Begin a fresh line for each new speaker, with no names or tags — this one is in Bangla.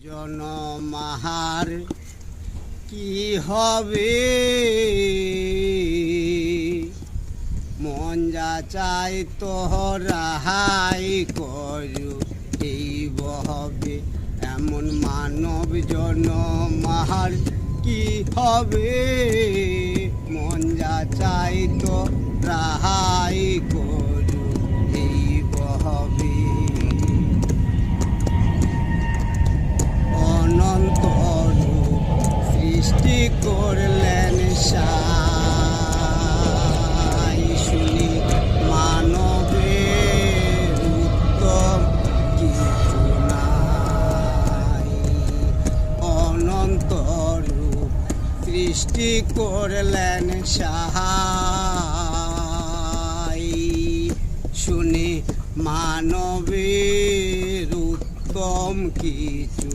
জনমাহার কি হবে, মন যা চাই তোহরাই করু এই বহবে। এমন মানব জনমাহার কি হবে, মন যা চাই তো রাহাই করু এই বহবে। অনন্ত রূপ সৃষ্টি করলেন সাই, শুনি মানবের উত্তম কিছু নাই। অনন্ত রূপ সৃষ্টি করলেন সাই, শুনি মানবের উত্তম কিছু